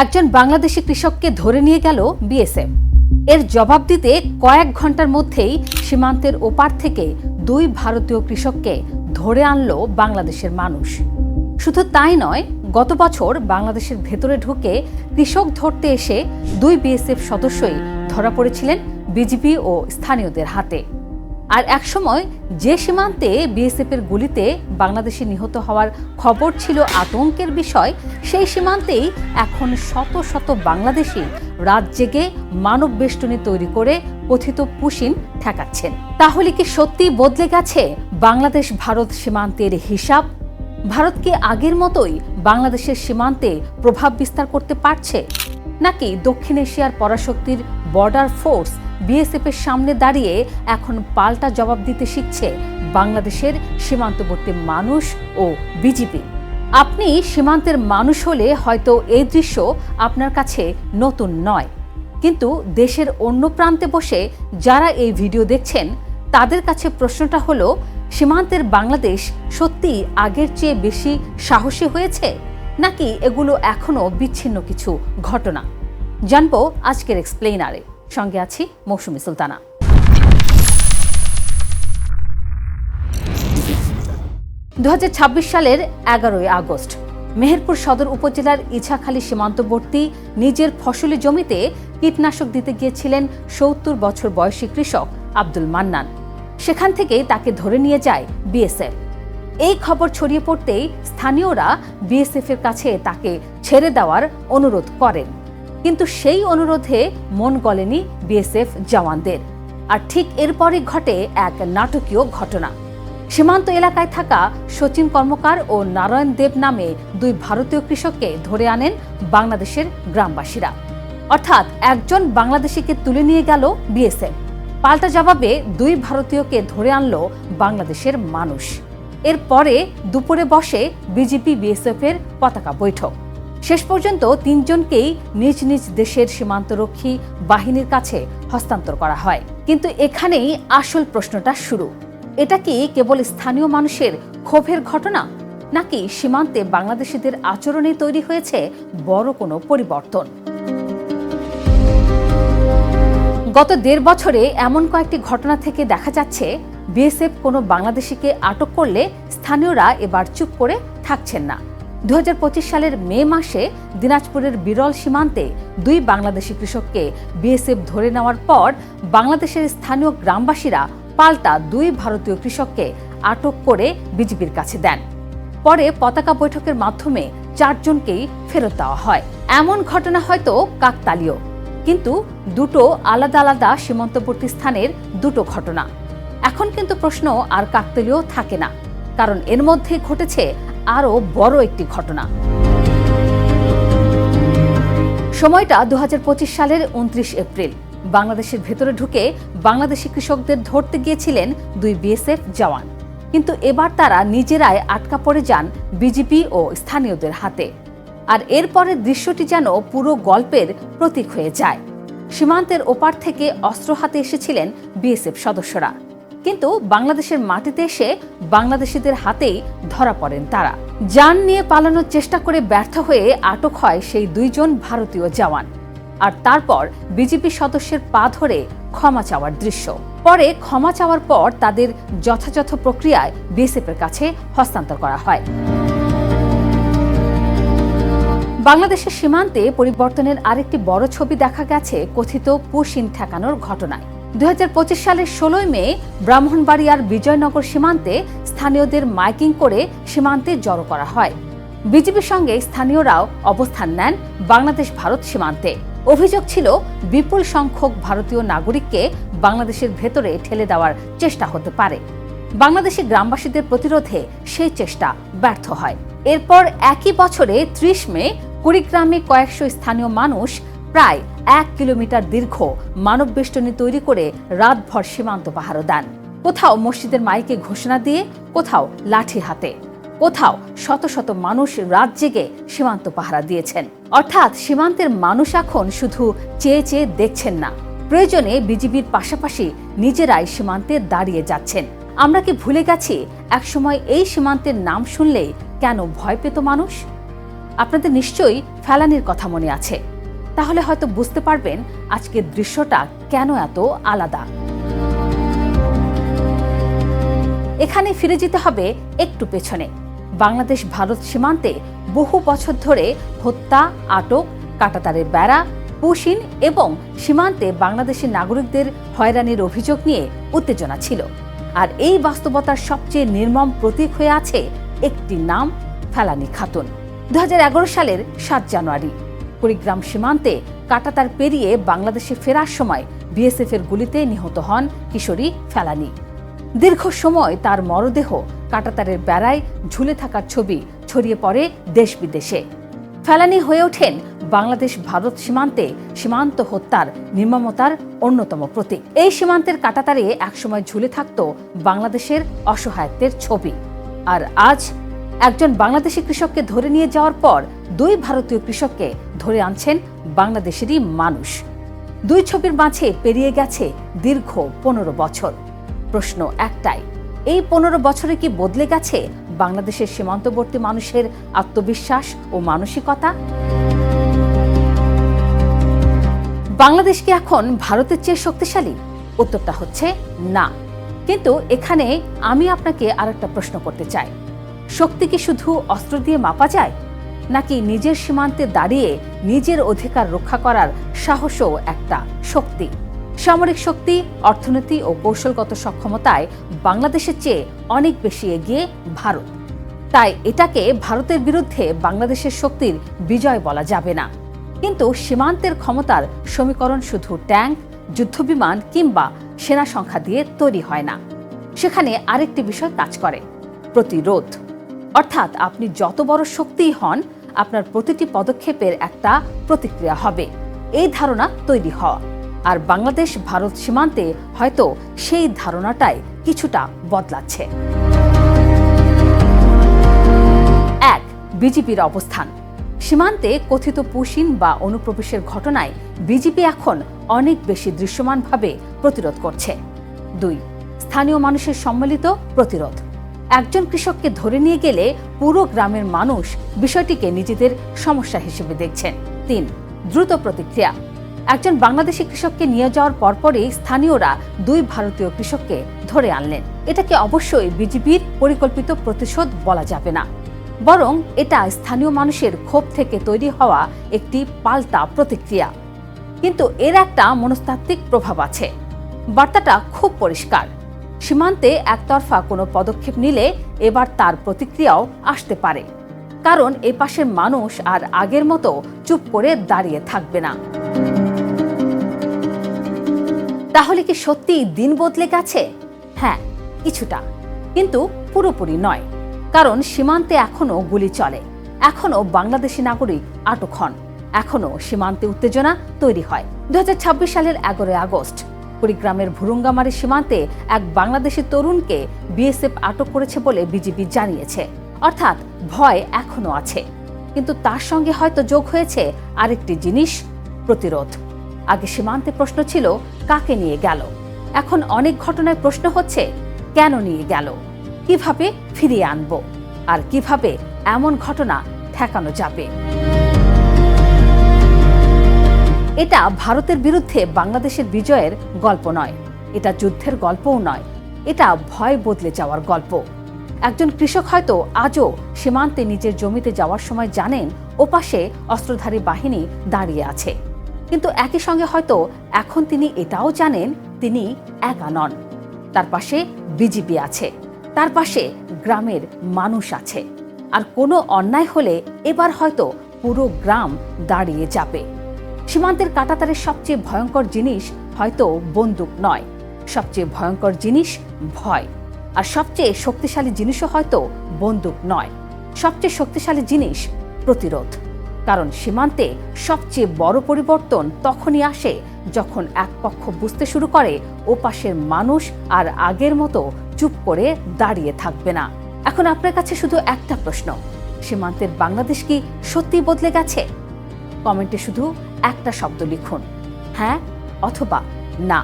একজন বাংলাদেশি কৃষককে ধরে নিয়ে গেল বিএসএফ। এর জবাব দিতে কয়েক ঘন্টার মধ্যেই সীমান্তের ওপার থেকে দুই ভারতীয় কৃষককে ধরে আনলো বাংলাদেশের মানুষ। শুধু তাই নয়, গত বছর বাংলাদেশের ভেতরে ঢুকে কৃষক ধরতে এসে দুই বিএসএফ সদস্যই ধরা পড়েছিলেন বিজিবি ও স্থানীয়দের হাতে। আর একসময় যে সীমান্তে বিএসএফের গুলিতে বাংলাদেশি নিহত হওয়ার খবর ছিল আতঙ্কের বিষয়, সেই সীমান্তেই এখন শত শত বাংলাদেশি রাত জেগে মানব বেষ্টনী তৈরি করে কথিত পুশিন ঠেকাচ্ছেন। তাহলে কি সত্যি বদলে গেছে বাংলাদেশ ভারত সীমান্তের হিসাব? ভারত কি আগের মতোই বাংলাদেশের সীমান্তে প্রভাব বিস্তার করতে পারছে, নাকি দক্ষিণ এশিয়ার পরাশক্তির বর্ডার ফোর্স বিএসএফের সামনে দাঁড়িয়ে এখন পাল্টা জবাব দিতে শিখছে বাংলাদেশের সীমান্তবর্তী মানুষ ও বিজিবি? আপনি সীমান্তের মানুষ হলে হয়তো এই দৃশ্য আপনার কাছে নতুন নয়, কিন্তু দেশের অন্য প্রান্তে বসে যারা এই ভিডিও দেখছেন তাদের কাছে প্রশ্নটা হলো, সীমান্তের বাংলাদেশ সত্যি আগের চেয়ে বেশি সাহসী হয়েছে, নাকি এগুলো এখনো বিচ্ছিন্ন কিছু ঘটনা? জানবো আজকের এক্সপ্লেইনারে। সঙ্গে আছি মৌসুমী সুলতানা। সালের 11 আগস্ট মেহেরপুর সদর উপজেলার ইছাখালী সীমান্তবর্তী নিজের ফসলি জমিতে কীটনাশক দিতে গিয়েছিলেন 70 বছর বয়সী কৃষক আব্দুল মান্নান। সেখান থেকেই তাকে ধরে নিয়ে যায় বিএসএফ। এই খবর ছড়িয়ে পড়তেই স্থানীয়রা বিএসএফ এর কাছে তাকে ছেড়ে দেওয়ার অনুরোধ করেন, কিন্তু সেই অনুরোধে মন গলেনি বিএসএফ জওয়ানদের। আর ঠিক এরপরই ঘটে এক নাটকীয় ঘটনা। সীমান্ত এলাকায় থাকা সচিন কর্মকার ও নারায়ণ দেব নামে দুই ভারতীয় কৃষককে ধরে আনেন বাংলাদেশের গ্রামবাসীরা। অর্থাৎ একজন বাংলাদেশিকে তুলে নিয়ে গেল বিএসএফ, পাল্টা জবাবে দুই ভারতীয়কে ধরে আনলো বাংলাদেশের মানুষ। এরপরে দুপুরে বসে বিজিবি বিএসএফ এর পতাকা বৈঠক। শেষ পর্যন্ত তিনজনকেই নিজ নিজ দেশের সীমান্তরক্ষী বাহিনীর কাছে হস্তান্তর করা হয়। কিন্তু এখানেই আসল প্রশ্নটা শুরু। এটা কি কেবল স্থানীয় মানুষের ক্ষোভের ঘটনা, নাকি সীমান্তে বাংলাদেশিদের আচরণে তৈরি হয়েছে বড় কোনো পরিবর্তন? গত 1.5 বছরে এমন কয়েকটি ঘটনা থেকে দেখা যাচ্ছে, বিএসএফ কোনো বাংলাদেশিকে আটক করলে স্থানীয়রা এবার চুপ করে থাকছেন না। 2025 সালের মে মাসে দিনাজপুরের বিরল সীমান্তে দুই বাংলাদেশি কৃষককে বিএসএফ ধরে নেওয়ার পর বাংলাদেশের স্থানীয় গ্রামবাসীরা পাল্টা দুই ভারতীয় কৃষককে আটক করে বিজিবির কাছে দেন। পরে পতাকা বৈঠকের মাধ্যমে 4 জনকেই ফেরত দেওয়া হয়। এমন ঘটনা হয়তো কাকতালীয়, কিন্তু দুটো আলাদা আলাদা সীমান্তবর্তী স্থানের দুটো ঘটনা। এখন কিন্তু প্রশ্ন আর কাকতালীয় থাকে না, কারণ এর মধ্যে ঘটেছে আরও বড় একটি ঘটনা। সময়টা 2025 সালের 29 এপ্রিল। বাংলাদেশের ভেতরে ঢুকে বাংলাদেশি কৃষকদের ধরতে গিয়েছিলেন দুই বিএসএফ জওয়ান, কিন্তু এবার তারা নিজেরাই আটকা পড়ে যান বিজিবি ও স্থানীয়দের হাতে। আর এরপরের দৃশ্যটি যেন পুরো গল্পের প্রতীক হয়ে যায়। সীমান্তের ওপার থেকে অস্ত্র হাতে এসেছিলেন বিএসএফ সদস্যরা, কিন্তু বাংলাদেশের মাটিতে এসে বাংলাদেশিদের হাতেই ধরা পড়েন তারা। যান নিয়ে পালানোর চেষ্টা করে ব্যর্থ হয়ে আটক হয় সেই 2 জন ভারতীয় জওয়ান। আর তারপর বিজিবি সদস্যের পা ধরে ক্ষমা চাওয়ার দৃশ্য। পরে ক্ষমা চাওয়ার পর তাদের যথাযথ প্রক্রিয়ায় বিএসএফ এর কাছে হস্তান্তর করা হয়। বাংলাদেশের সীমান্তে পরিবর্তনের আরেকটি বড় ছবি দেখা গেছে কথিত পুশিন ঠেকানোর ঘটনায়। 2025 সালের 16 মে ব্রাহ্মণবাড়িয়ার বিজয়নগর সীমান্তে স্থানীয়দের মাইকিং করে সীমান্তে জড়ো করা হয়। বিজিবির সঙ্গে স্থানীয়রাও অবস্থান নেন বাংলাদেশ ভারত সীমান্তে। অভিযোগ ছিল বিপুল সংখ্যক ভারতীয় নাগরিককে বাংলাদেশের ভেতরে ঠেলে দেওয়ার চেষ্টা হতে পারে। বাংলাদেশি গ্রামবাসীদের প্রতিরোধে সেই চেষ্টা ব্যর্থ হয়। এরপর একই বছরে 30 মে কুড়িগ্রামে কয়েকশো স্থানীয় মানুষ প্রায় 1 কিলোমিটার দীর্ঘ মানববেষ্টনী তৈরি করে রাতভর সীমান্ত পাহারা দেন। কোথাও মসজিদের মাইকে ঘোষণা দিয়ে, কোথাও লাঠি হাতে, কোথাও শত শত মানুষ রাত জেগে সীমান্ত পাহারা দিয়েছেন। অর্থাৎ সীমান্তের মানুষ এখন শুধু চেয়ে চেয়ে দেখছেন না, প্রয়োজনে বিজিবির পাশাপাশি নিজেরাই সীমান্তে দাঁড়িয়ে যাচ্ছেন। আমরা কি ভুলে গেছি একসময় এই সীমান্তের নাম শুনলেই কেন ভয় পেত মানুষ? আপনাদের নিশ্চয়ই ফেলানির কথা মনে আছে। তাহলে হয়তো বুঝতে পারবেন আজকের দৃশ্যটা কেন এত আলাদা। এখানে ফিরে যেতে হবে একটু পেছনে। বাংলাদেশ ভারত সীমান্তে বহু বছর ধরে হত্যা, আটক, কাঁটাতারের বেড়া, পুশিন এবং সীমান্তে বাংলাদেশি নাগরিকদের হয়রানির অভিযোগ নিয়ে উত্তেজনা ছিল। আর এই বাস্তবতার সবচেয়ে নির্মম প্রতীক হয়ে আছে একটি নাম, ফেলানি খাতুন। 2011 সালের 7 জানুয়ারি কুড়িগ্রাম সীমান্তে কাঁটাতার পেরিয়ে বাংলাদেশে ফেরার সময় বিএসএফ এর গুলিতে নিহত হন কিশোরী ফেলানি। দীর্ঘ সময় তার মরদেহ কাঁটাতারের বেড়ায় ঝুলে থাকার ছবি ছড়িয়ে পড়ে দেশ বিদেশে। ফেলানি হয়ে ওঠেন বাংলাদেশ ভারত সীমান্তে সীমান্ত হত্যার নির্মমতার অন্যতম প্রতীক। এই সীমান্তের কাঁটাতারে একসময় ঝুলে থাকত বাংলাদেশের অসহায়ত্বের ছবি। আর আজ একজন বাংলাদেশি কৃষককে ধরে নিয়ে যাওয়ার পর 2 ভারতীয় কৃষককে ধরে আনছেন বাংলাদেশেরই মানুষ। 2 ছবির মাঝে পেরিয়ে গেছে দীর্ঘ 15 বছর। প্রশ্ন একটাই, এই 15 বছরে কি বদলে গেছে বাংলাদেশের সীমান্তবর্তী মানুষের আত্মবিশ্বাস ও মানসিকতা? বাংলাদেশ কি এখন ভারতের চেয়ে শক্তিশালী? উত্তরটা হচ্ছে না। কিন্তু এখানে আমি আপনাকে আরেকটা প্রশ্ন করতে চাই, শক্তি কি শুধু অস্ত্র দিয়ে মাপা যায়, নাকি নিজের সীমান্তে দাঁড়িয়ে নিজের অধিকার রক্ষা করার সাহসও একটা শক্তি? সামরিক শক্তি, অর্থনীতি ও কৌশলগত সক্ষমতায় বাংলাদেশের চেয়ে অনেক বেশি এগিয়ে ভারত। তাই এটাকে ভারতের বিরুদ্ধে বাংলাদেশের শক্তির বিজয় বলা যাবে না। কিন্তু সীমান্তের ক্ষমতার সমীকরণ শুধু ট্যাঙ্ক, যুদ্ধবিমান কিংবা সেনা সংখ্যা দিয়ে তৈরি হয় না। সেখানে আরেকটি বিষয় কাজ করে, প্রতিরোধ। অর্থাৎ আপনি যত বড় শক্তিই হন, আপনার প্রতিটি পদক্ষেপের একটা প্রতিক্রিয়া হবে, এই ধারণা তৈরি হওয়া। আর বাংলাদেশ ভারত সীমান্তে হয়তো সেই ধারণাটাই কিছুটা বদলাচ্ছে। 1. বিজিবির অবস্থান। সীমান্তে কথিত পুশিন বা অনুপ্রবেশের ঘটনায় বিজিবি এখন অনেক বেশি দৃশ্যমানভাবে প্রতিরোধ করছে। 2. স্থানীয় মানুষের সম্মিলিত প্রতিরোধ। একজন কৃষককে ধরে নিয়ে গেলে পুরো গ্রামের মানুষ বিষয়টিকে নিজেদের সমস্যা হিসেবে দেখছেন। 3. দ্রুত প্রতিক্রিয়া। একজন বাংলাদেশি কৃষককে নিয়ে যাওয়ার পরপরই স্থানীয়রা 2 ভারতীয় কৃষককে ধরে আনলেন। এটাকে অবশ্যই বিজিবির পরিকল্পিত প্রতিশোধ বলা যাবে না, বরং এটা স্থানীয় মানুষের ক্ষোভ থেকে তৈরি হওয়া একটি পাল্টা প্রতিক্রিয়া। কিন্তু এর একটা মনস্তাত্ত্বিক প্রভাব আছে। বার্তাটা খুব পরিষ্কার, সীমান্তে একতরফা কোনো পদক্ষেপ নিলে এবার তার প্রতিক্রিয়াও আসতে পারে, কারণ এ পাশের মানুষ আর আগের মতো চুপ করে দাঁড়িয়ে থাকবে না। তাহলে কি সত্যি দিন বদলে গেছে? হ্যাঁ, কিছুটা, কিন্তু পুরোপুরি নয়। কারণ সীমান্তে এখনো গুলি চলে, এখনো বাংলাদেশি নাগরিক আটক হন, এখনো সীমান্তে উত্তেজনা তৈরি হয়। 2026 সালের 11 আগস্ট কুড়িগ্রামের ভুরুঙ্গামারী সীমান্তে এক বাংলাদেশি তরুণকে বিএসএফ আটক করেছে বলে বিজিবি জানিয়েছে। অর্থাৎ ভয় এখনো আছে, কিন্তু তার সঙ্গে হয়তো যোগ হয়েছে আরেকটি জিনিস, প্রতিরোধ। আগে সীমান্তে প্রশ্ন ছিল কাকে নিয়ে গেল, এখন অনেক ঘটনায় প্রশ্ন হচ্ছে কেন নিয়ে গেল, কিভাবে ফিরিয়ে আনবো, আর কিভাবে এমন ঘটনা ঠেকানো যাবে। এটা ভারতের বিরুদ্ধে বাংলাদেশের বিজয়ের গল্প নয়, এটা যুদ্ধের গল্পও নয়, এটা ভয় বদলে যাওয়ার গল্প। একজন কৃষক হয়তো আজও সীমান্তে নিজের জমিতে যাওয়ার সময় জানেন ওপাশে অস্ত্রধারী বাহিনী দাঁড়িয়ে আছে, কিন্তু একই সঙ্গে হয়তো এখন তিনি এটাও জানেন তিনি একা নন, তার পাশে বিজিবি আছে, তার পাশে গ্রামের মানুষ আছে। আর কোনো অন্যায় হলে এবার হয়তো পুরো গ্রাম দাঁড়িয়ে যাবে। সীমান্তের কাঁটাতারের সবচেয়ে ভয়ঙ্কর জিনিস হয়তো বন্দুক নয়, সবচেয়ে ভয়ঙ্কর জিনিস ভয়। আর সবচেয়ে শক্তিশালী জিনিসও হয়তো বন্দুক নয়, সবচেয়ে শক্তিশালী জিনিস প্রতিরোধ। কারণ সীমান্তে সবচেয়ে বড় পরিবর্তন তখনই আসে যখন এক পক্ষ বুঝতে শুরু করে ওপাশের মানুষ আর আগের মতো চুপ করে দাঁড়িয়ে থাকবে না। এখন আপনার কাছে শুধু একটা প্রশ্ন, সীমান্তের বাংলাদেশ কি সত্যি বদলে গেছে? কমেন্টে শুধু একটা শব্দ লিখুন, হ্যাঁ অথবা না।